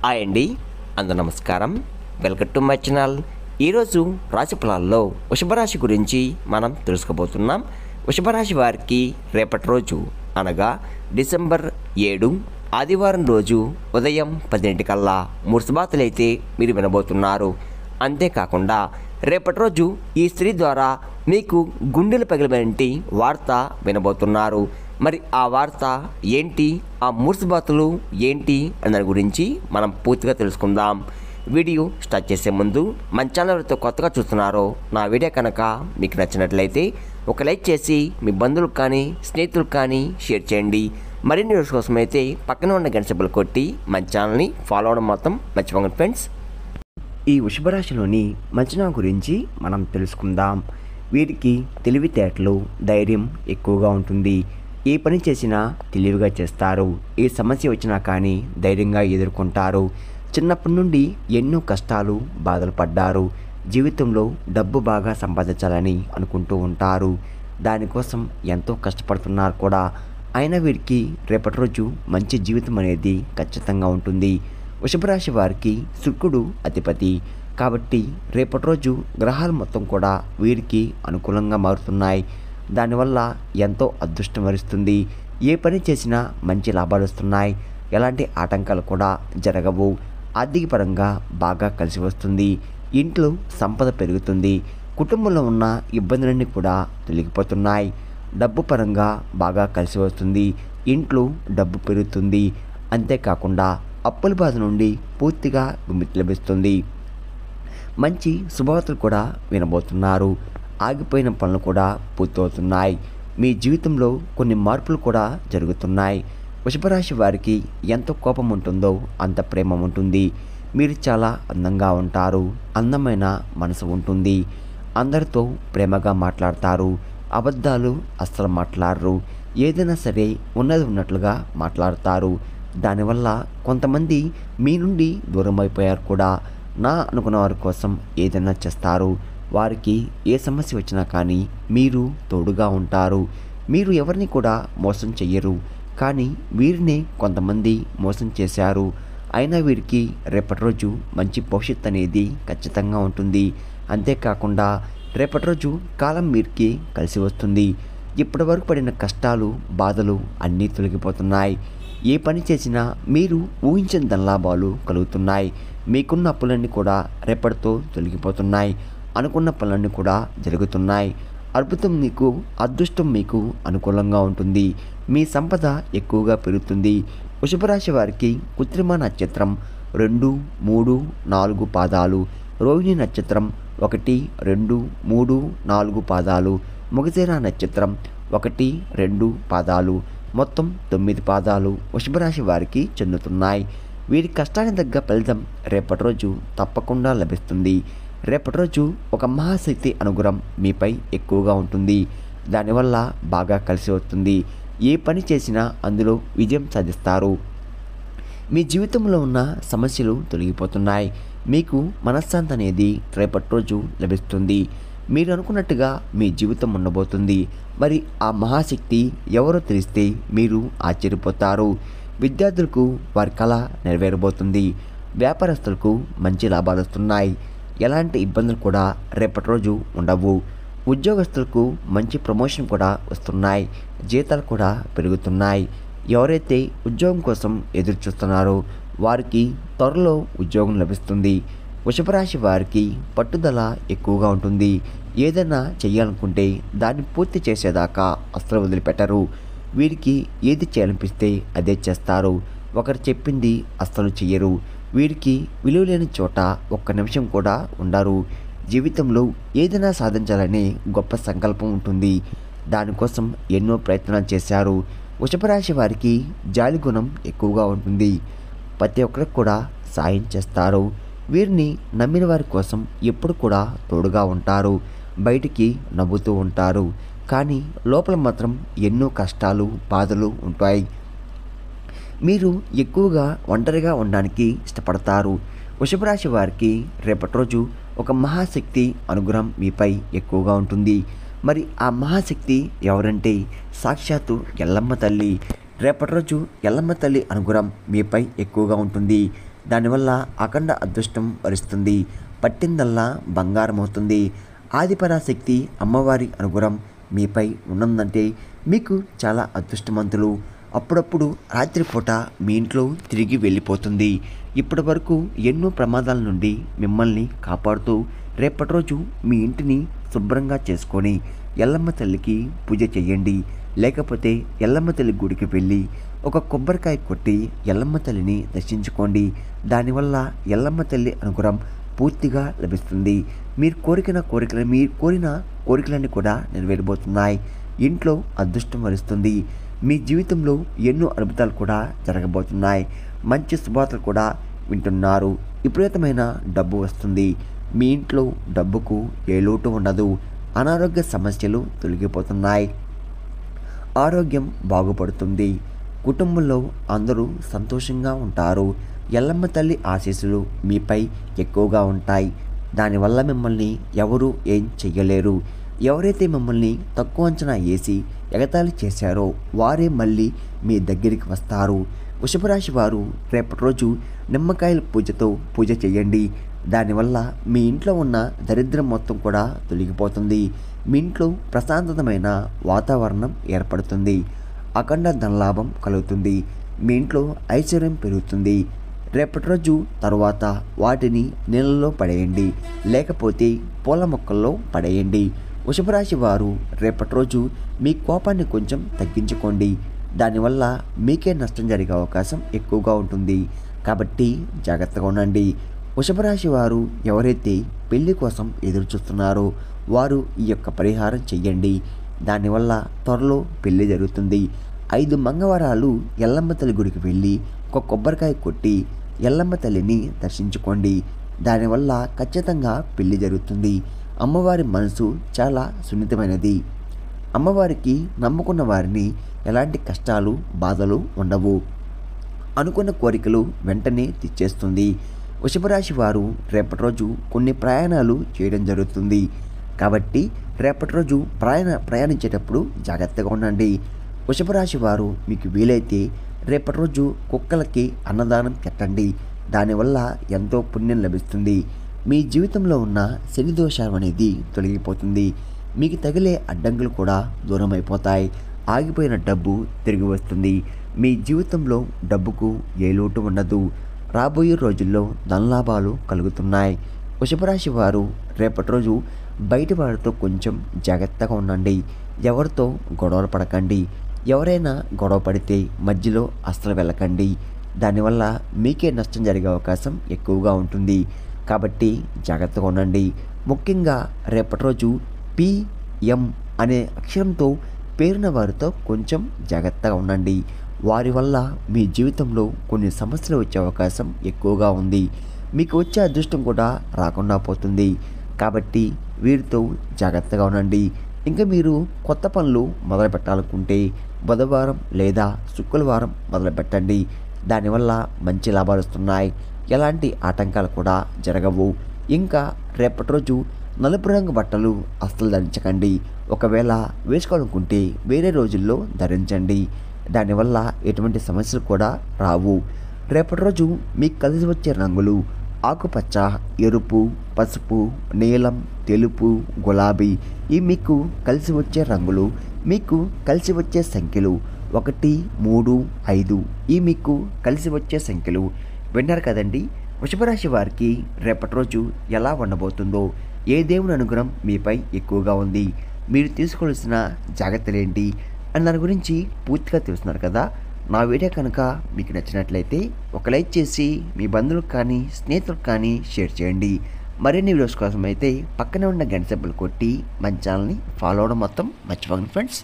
Hi అండి, అందరూ నమస్కారం. Welcome to my channel. ఈరోజు రాశి ఫలాల్లో వృషభరాశి గురించి మనం తెలుసుకోబోతున్నాం. వృషభరాశి వారికి రేపటి రోజు అనగా డిసెంబర్ 7 ఆదివారం రోజు ఉదయం 10 కల్లా ముర్సబాతులైతే మీరు వినబోతున్నారు. అంతేకాకుండా రేపటి రోజు ఈ స్త్రీ ద్వారా మీకు గుండెలు పగిలినటువంటి వార్త వినబోతున్నారు. మరి ఆ వార్త ఏంటి, ఆ ముర్సబాతులు ఏంటి అన్న దాని గురించి మనం పూర్తిగా తెలుసుకుందాం. వీడియో స్టార్ట్ చేసే ముందు మన ఛానల్ ఎవరైతే కొత్తగా చూస్తున్నారో నా వీడియో కనుక మీకు నచ్చినట్లయితే ఒక లైక్ చేసి మీ బంధువులకు కానీ స్నేహితులకు కానీ షేర్ చేయండి. మరిన్ని వీడియోస్ కోసం అయితే పక్కన ఉన్న గంట సింబల్ కొట్టి మన ఛానల్ని ఫాలో అవడం మాత్రం మర్చిపోకండి ఫ్రెండ్స్. ఈ వృషభరాశిలోని మంచనా గురించి మనం తెలుసుకుందాం. వీరికి తెలివితేటలు, ధైర్యం ఎక్కువగా ఉంటుంది. ఏ పని చేసినా తెలివిగా చేస్తారు. ఏ సమస్య వచ్చినా కానీ ధైర్యంగా ఎదుర్కొంటారు. చిన్నప్పటి నుండి ఎన్నో కష్టాలు, బాధలు పడ్డారు. జీవితంలో డబ్బు బాగా సంపాదించాలని అనుకుంటూ ఉంటారు. దానికోసం ఎంతో కష్టపడుతున్నారు కూడా. అయినా వీరికి రేపటి రోజు మంచి జీవితం అనేది ఖచ్చితంగా ఉంటుంది. వృషభరాశి వారికి శుక్రుడు అధిపతి కాబట్టి రేపటి రోజు గ్రహాలు మొత్తం కూడా వీరికి అనుకూలంగా మారుతున్నాయి. దానివల్ల ఎంతో అదృష్టం వరిస్తుంది. ఏ పని చేసినా మంచి లాభాలు వస్తున్నాయి. ఎలాంటి ఆటంకాలు కూడా జరగవు. ఆర్థిక పరంగా బాగా కలిసి వస్తుంది. ఇంట్లో సంపద పెరుగుతుంది. కుటుంబంలో ఉన్న ఇబ్బందులన్నీ కూడా తొలగిపోతున్నాయి. డబ్బు పరంగా బాగా కలిసి వస్తుంది. ఇంట్లో డబ్బు పెరుగుతుంది. అంతేకాకుండా అప్పుల బాధ నుండి పూర్తిగా విముక్తి లభిస్తుంది. మంచి శుభవార్తలు కూడా వినబోతున్నారు. ఆగిపోయిన పనులు కూడా పూర్తవుతున్నాయి. మీ జీవితంలో కొన్ని మార్పులు కూడా జరుగుతున్నాయి. వృషభరాశి వారికి ఎంత కోపం ఉంటుందో అంత ప్రేమ ఉంటుంది. మీరు చాలా అందంగా ఉంటారు. అందమైన మనసు ఉంటుంది. అందరితో ప్రేమగా మాట్లాడతారు. అబద్ధాలు అస్సలు మాట్లాడరు. ఏదైనా సరే ఉన్నది ఉన్నట్లుగా మాట్లాడతారు. దానివల్ల కొంతమంది మీ నుండి దూరం అయిపోయారు కూడా. నా అనుకున్న వారి కోసం ఏదైనా చేస్తారు. వారికి ఏ సమస్య వచ్చినా కానీ మీరు తోడుగా ఉంటారు. మీరు ఎవరిని కూడా మోసం చెయ్యరు. కానీ వీరిని కొంతమంది మోసం చేశారు. అయినా వీరికి రేపటి రోజు మంచి భవిష్యత్తు అనేది ఖచ్చితంగా ఉంటుంది. అంతేకాకుండా రేపటి రోజు కాలం వీరికి కలిసి వస్తుంది. ఇప్పటి వరకు పడిన కష్టాలు, బాధలు అన్నీ తొలగిపోతున్నాయి. ఏ పని చేసినా మీరు ఊహించిన ధనలాభాలు కలుగుతున్నాయి. మీకున్న అప్పులన్నీ కూడా రేపటితో తొలగిపోతున్నాయి. అనుకున్న పనులన్నీ కూడా జరుగుతున్నాయి. అదృష్టం మీకు అనుకూలంగా ఉంటుంది. మీ సంపద ఎక్కువగా పెరుగుతుంది. వృషభరాశి వారికి కృత్రిమ నక్షత్రం 2, 3, 4 పాదాలు, రోహిణి నక్షత్రం 1, 2, 3, 4 పాదాలు, మృగశిర నక్షత్రం 1, 2 పాదాలు, మొత్తం 9 పాదాలు వృషభరాశి వారికి చెందుతున్నాయి. వీరి కష్టానికి తగ్గ ఫలితం రేపటి రోజు తప్పకుండా లభిస్తుంది. రేపటి రోజు ఒక మహాశక్తి అనుగ్రహం మీపై ఎక్కువగా ఉంటుంది. దానివల్ల బాగా కలిసి వస్తుంది. ఏ పని చేసినా అందులో విజయం సాధిస్తారు. మీ జీవితంలో ఉన్న సమస్యలు తొలగిపోతున్నాయి. మీకు మనశ్శాంతి అనేది రేపటి రోజు లభిస్తుంది. మీరు అనుకున్నట్టుగా మీ జీవితం ఉండబోతుంది. మరి ఆ మహాశక్తి ఎవరో తెలిస్తే మీరు ఆశ్చర్యపోతారు. విద్యార్థులకు వారి కళ నెరవేరబోతుంది. వ్యాపారస్తులకు మంచి లాభాలు వస్తున్నాయి. ఎలాంటి ఇబ్బందులు కూడా రేపటి రోజు ఉండవు. ఉద్యోగస్తులకు మంచి ప్రమోషన్ కూడా వస్తున్నాయి. జీతాలు కూడా పెరుగుతున్నాయి. ఎవరైతే ఉద్యోగం కోసం ఎదురు చూస్తున్నారో వారికి త్వరలో ఉద్యోగం లభిస్తుంది. వృషభరాశి వారికి పట్టుదల ఎక్కువగా ఉంటుంది. ఏదైనా చేయాలనుకుంటే దాన్ని పూర్తి చేసేదాకా అస్సలు వదిలిపెట్టరు. వీరికి ఏది చేయాలనిపిస్తే అదే చేస్తారు. ఒకరు చెప్పింది అస్సలు చెయ్యరు. వీరికి విలువ లేని చోట ఒక్క నిమిషం కూడా ఉండరు. జీవితంలో ఏదైనా సాధించాలనే గొప్ప సంకల్పం ఉంటుంది. దానికోసం ఎన్నో ప్రయత్నాలు చేశారు. వృషభరాశి వారికి జాలి గుణం ఎక్కువగా ఉంటుంది. ప్రతి ఒక్కరికి కూడా సాయం చేస్తారు. వీరిని నమ్మిన వారి కోసం ఎప్పుడు కూడా తోడుగా ఉంటారు. బయటికి నవ్వుతూ ఉంటారు. కానీ లోపల మాత్రం ఎన్నో కష్టాలు, బాధలు ఉంటాయి. మీరు ఎక్కువగా ఒంటరిగా ఉండడానికి ఇష్టపడతారు. వృషభరాశి వారికి రేపటి రోజు ఒక మహాశక్తి అనుగ్రహం మీపై ఎక్కువగా ఉంటుంది. మరి ఆ మహాశక్తి ఎవరంటే సాక్షాత్తు ఎల్లమ్మ తల్లి. రేపటి రోజు ఎల్లమ్మ తల్లి అనుగ్రహం మీపై ఎక్కువగా ఉంటుంది. దానివల్ల అఖండ అదృష్టం వరిస్తుంది. పట్టిందల్లా బంగారం అవుతుంది. ఆదిపరాశక్తి అమ్మవారి అనుగ్రహం మీపై ఉన్నదంటే మీకు చాలా అదృష్టవంతులు. అప్పుడప్పుడు రాత్రిపూట మీ ఇంట్లో తిరిగి వెళ్ళిపోతుంది. ఇప్పటి వరకు ఎన్నో ప్రమాదాల నుండి మిమ్మల్ని కాపాడుతూ రేపటి రోజు మీ ఇంటిని శుభ్రంగా చేసుకొని ఎల్లమ్మ తల్లికి పూజ చేయండి. లేకపోతే ఎల్లమ్మ తల్లి గుడికి వెళ్ళి ఒక కొబ్బరికాయ కొట్టి ఎల్లమ్మ తల్లిని దర్శించుకోండి. దానివల్ల ఎల్లమ్మ తల్లి అనుగ్రహం పూర్తిగా లభిస్తుంది. మీరు కోరిన కోరికలన్నీ కూడా నెరవేరబోతున్నాయి. ఇంట్లో అదృష్టం వరిస్తుంది. మీ జీవితంలో ఎన్నో అద్భుతాలు కూడా జరగబోతున్నాయి. మంచి శుభవార్తలు కూడా వింటున్నారు. విపరీతమైన డబ్బు వస్తుంది. మీ ఇంట్లో డబ్బుకు ఏ లోటు ఉండదు. అనారోగ్య సమస్యలు తొలగిపోతున్నాయి. ఆరోగ్యం బాగుపడుతుంది. కుటుంబంలో అందరూ సంతోషంగా ఉంటారు. ఎల్లమ్మ తల్లి ఆశీస్సులు మీపై ఎక్కువగా ఉంటాయి. దానివల్ల మిమ్మల్ని ఎవరూ ఏం చెయ్యలేరు. ఎవరైతే మిమ్మల్ని తక్కువ అంచనా వేసి ఎగతాళి చేశారో వారే మళ్ళీ మీ దగ్గరికి వస్తారు. వృషభరాశి వారు రేపటి రోజు నిమ్మకాయల పూజతో పూజ చేయండి. దానివల్ల మీ ఇంట్లో ఉన్న దరిద్రం మొత్తం కూడా తొలగిపోతుంది. మీ ఇంట్లో ప్రశాంతమైన వాతావరణం ఏర్పడుతుంది. అఖండ ధనలాభం కలుగుతుంది. మీ ఇంట్లో ఐశ్వర్యం పెరుగుతుంది. రేపటి రోజు తర్వాత వాటిని నీళ్ళలో పడేయండి, లేకపోతే పూల మొక్కల్లో పడేయండి. వృషభరాశి వారు రేపటి రోజు మీ కోపాన్ని కొంచెం తగ్గించుకోండి. దానివల్ల మీకే నష్టం జరిగే అవకాశం ఎక్కువగా ఉంటుంది. కాబట్టి జాగ్రత్తగా ఉండండి. వృషభరాశి వారు ఎవరైతే పెళ్లి కోసం ఎదురు చూస్తున్నారో వారు ఈ యొక్క పరిహారం చెయ్యండి. దానివల్ల త్వరలో పెళ్లి జరుగుతుంది. 5 మంగళవారాలు ఎల్లమ్మ తల్లి గుడికి వెళ్ళి ఒక కొబ్బరికాయ కొట్టి ఎల్లమ్మ తల్లిని దర్శించుకోండి. దానివల్ల ఖచ్చితంగా పెళ్లి జరుగుతుంది. అమ్మవారి మనసు చాలా సున్నితమైనది. అమ్మవారికి నమ్ముకున్న వారిని ఎలాంటి కష్టాలు బాధలు ఉండవు. అనుకున్న కోరికలు వెంటనే తెచ్చేస్తుంది. వృషభరాశి వారు రేపటి రోజు కొన్ని ప్రయాణాలు చేయడం జరుగుతుంది. కాబట్టి రేపటి రోజు ప్రయాణించేటప్పుడు జాగ్రత్తగా ఉండండి. వృషభరాశి వారు మీకు వీలైతే రేపటి రోజు కుక్కలకి అన్నదానం పెట్టండి. దానివల్ల ఎంతో పుణ్యం లభిస్తుంది. మీ జీవితంలో ఉన్న శని దోషం అనేది తొలగిపోతుంది. మీకు తగిలే అడ్డంకులు కూడా దూరం అయిపోతాయి. ఆగిపోయిన డబ్బు తిరిగి వస్తుంది. మీ జీవితంలో డబ్బుకు ఏ లోటు ఉండదు. రాబోయే రోజుల్లో ధనలాభాలు కలుగుతున్నాయి. వృషభరాశి వారు రేపటి రోజు బయట వారితో కొంచెం జాగ్రత్తగా ఉండండి. ఎవరితో గొడవలు పడకండి. ఎవరైనా గొడవ పడితే మధ్యలో అస్సలు వెళ్ళకండి. దానివల్ల మీకే నష్టం జరిగే అవకాశం ఎక్కువగా ఉంటుంది. కాబట్టి జాగ్రత్తగా ఉండండి. ముఖ్యంగా రేపటి రోజు PM అనే అక్షరంతో పేరున్న వారితో కొంచెం జాగ్రత్తగా ఉండండి. వారి వల్ల మీ జీవితంలో కొన్ని సమస్యలు వచ్చే అవకాశం ఎక్కువగా ఉంది. మీకు వచ్చే అదృష్టం కూడా రాకుండా పోతుంది. కాబట్టి వీరితో జాగ్రత్తగా ఉండండి. ఇంకా మీరు కొత్త పనులు మొదలు పెట్టాలనుకుంటే బుధవారం లేదా శుక్రవారం మొదలుపెట్టండి. దానివల్ల మంచి లాభాలు వస్తున్నాయి. ఎలాంటి ఆటంకాలు కూడా జరగవు. ఇంకా రేపటి రోజు నలుపు రంగు బట్టలు అస్సలు ధరించకండి. ఒకవేళ వేసుకోవాలనుకుంటే వేరే రోజుల్లో ధరించండి. దానివల్ల ఎటువంటి సమస్యలు కూడా రావు. రేపటి రోజు మీకు కలిసి వచ్చే రంగులు ఆకుపచ్చ, ఎరుపు, పసుపు, నీలం, తెలుపు, గులాబీ. ఈ మీకు కలిసి వచ్చే రంగులు. మీకు కలిసి వచ్చే సంఖ్యలు 1, 3, 5. ఈ మీకు కలిసి వచ్చే సంఖ్యలు. విన్నారు కదండి, వృషభరాశి వారికి రేపటి రోజు ఎలా ఉండబోతుందో, ఏ దేవుని అనుగ్రహం మీపై ఎక్కువగా ఉంది, మీరు తీసుకోవాల్సిన జాగ్రత్తలు ఏంటి అని దాని గురించి పూర్తిగా తెలుస్తున్నారు కదా. నా వీడియో కనుక మీకు నచ్చినట్లయితే ఒక లైక్ చేసి మీ బంధువులకు కానీ స్నేహితులకు కానీ షేర్ చేయండి. మరిన్ని వీడియోస్ కోసం అయితే పక్కనే ఉన్న గంట సింబల్ కొట్టి మన ఛానల్ని ఫాలో అవడం మొత్తం మర్చిపోకండి ఫ్రెండ్స్.